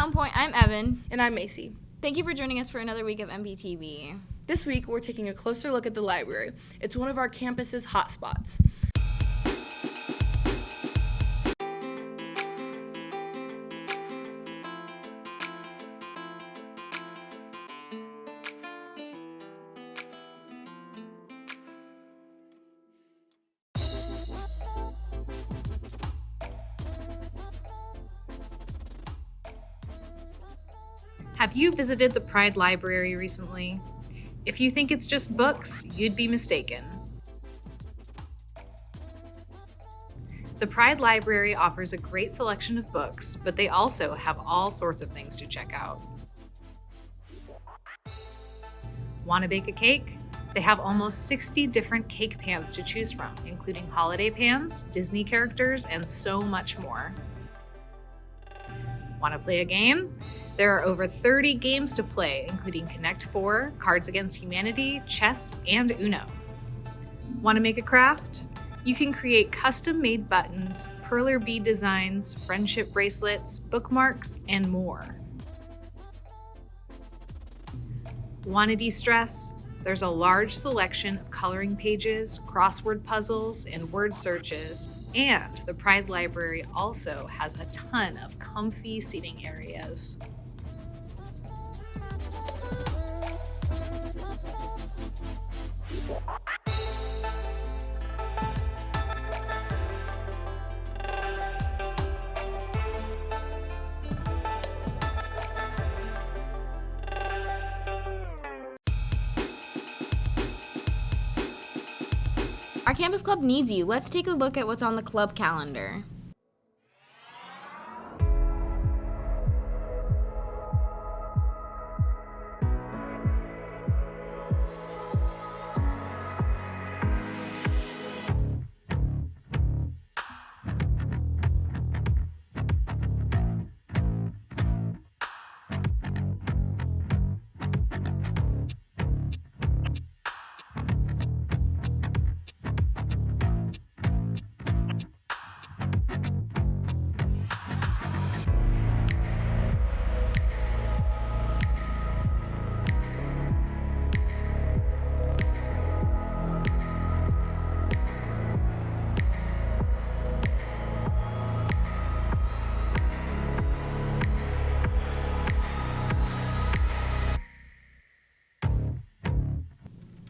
Mountain Point, I'm Evan. And I'm Macy. Thank you for joining us for another week of MPTV. This week, we're taking a closer look at the library. It's one of our campus's hotspots. Have you visited the Pride Library recently? If you think it's just books, you'd be mistaken. The Pride Library offers a great selection of books, but they also have all sorts of things to check out. Want to bake a cake? They have almost 60 different cake pans to choose from, including holiday pans, Disney characters, and so much more. Want to play a game? There are over 30 games to play, including Connect 4, Cards Against Humanity, chess, and Uno. Want to make a craft? You can create custom-made buttons, perler bead designs, friendship bracelets, bookmarks, and more. Want to de-stress? There's a large selection of coloring pages, crossword puzzles, and word searches, and the Pride Library also has a ton of comfy seating areas. Our campus club needs you. Let's take a look at what's on the club calendar.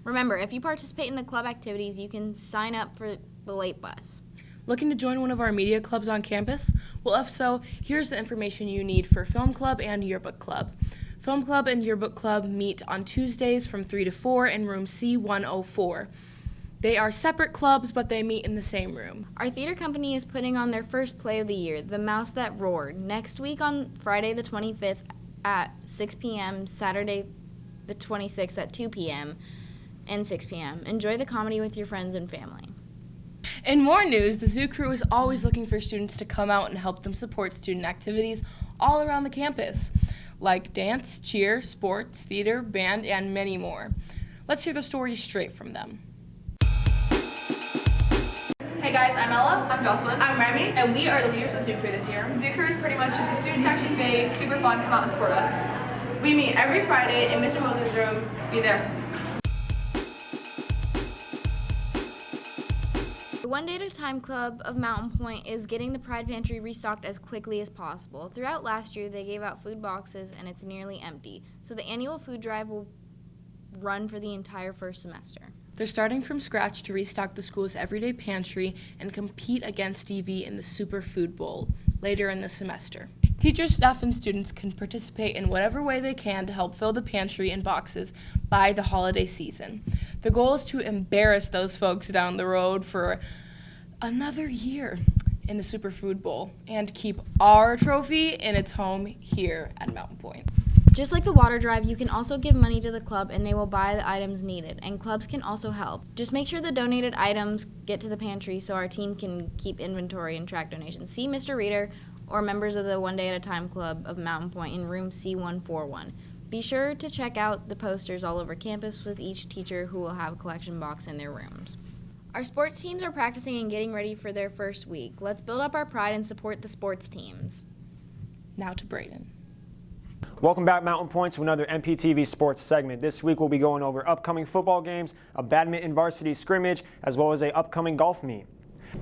Remember, if you participate in the club activities, you can sign up for the late bus. Looking to join one of our media clubs on campus? Well, if so, here's the information you need for Film Club and Yearbook Club. Film Club and Yearbook Club meet on Tuesdays from 3 to 4 in room C104. They are separate clubs, but they meet in the same room. Our theater company is putting on their first play of the year, The Mouse That Roared, next week on Friday the 25th at 6 p.m., Saturday the 26th at 2 p.m., and 6 p.m. Enjoy the comedy with your friends and family. In more news, the Zoo Crew is always looking for students to come out and help them support student activities all around the campus, like dance, cheer, sports, theater, band, and many more. Let's hear the stories straight from them. Hey guys, I'm Ella. I'm Jocelyn. I'm Remy. And we are the leaders of Zoo Crew this year. Zoo Crew is pretty much just a student section based, super fun, come out and support us. We meet every Friday in Mr. Moses' room. Be there. The One Day at a Time Club of Mountain Point is getting the Pride Pantry restocked as quickly as possible. Throughout last year, they gave out food boxes and it's nearly empty. So the annual food drive will run for the entire first semester. They're starting from scratch to restock the school's everyday pantry and compete against DV in the Super Food Bowl later in the semester. Teachers, staff, and students can participate in whatever way they can to help fill the pantry and boxes by the holiday season. The goal is to embarrass those folks down the road for another year in the Super Food Bowl and keep our trophy in its home here at Mountain Point. Just like the water drive, you can also give money to the club and they will buy the items needed, and clubs can also help. Just make sure the donated items get to the pantry so our team can keep inventory and track donations. See Mr. Reader or members of the One Day at a Time Club of Mountain Point in room C141. Be sure to check out the posters all over campus with each teacher who will have a collection box in their rooms. Our sports teams are practicing and getting ready for their first week. Let's build up our pride and support the sports teams. Now to Brayden. Welcome back, Mountain Point, to another MPTV Sports segment. This week we'll be going over upcoming football games, a badminton varsity scrimmage, as well as a upcoming golf meet.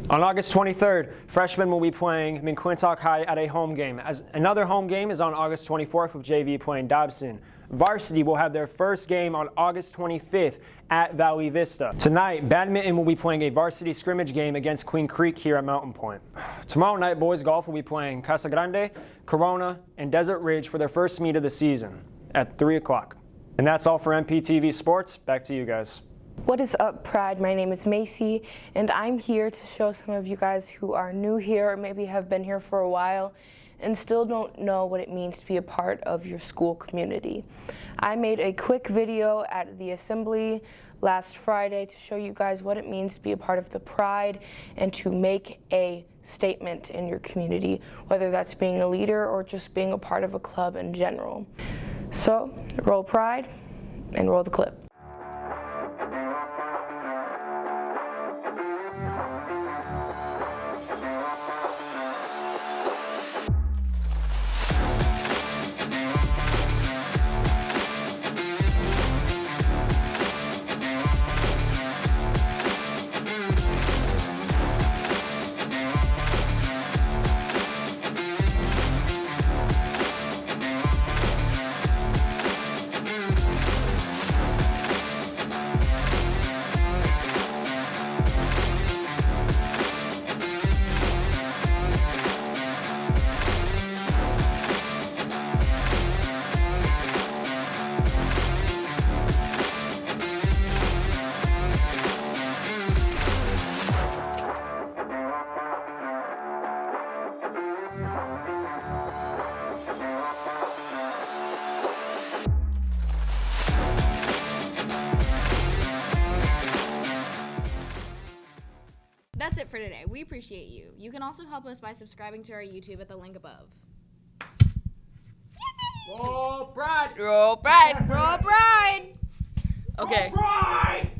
On August 23rd, freshmen will be playing McClintock High at a home game. Another home game is on August 24th with JV playing Dobson. Varsity will have their first game on August 25th at Valley Vista. Tonight, badminton will be playing a varsity scrimmage game against Queen Creek here at Mountain Point. Tomorrow night, boys golf will be playing Casa Grande, Corona, and Desert Ridge for their first meet of the season at 3 o'clock. And that's all for MPTV Sports. Back to you guys. What is up, Pride? My name is Macy, and I'm here to show some of you guys who are new here or maybe have been here for a while and still don't know what it means to be a part of your school community. I made a quick video at the assembly last Friday to show you guys what it means to be a part of the Pride and to make a statement in your community, whether that's being a leader or just being a part of a club in general. So, roll Pride and roll the clip. That's it for today. We appreciate you. You can also help us by subscribing to our YouTube at the link above. Roll Pride! Roll Pride! Roll Pride! Okay. Pride!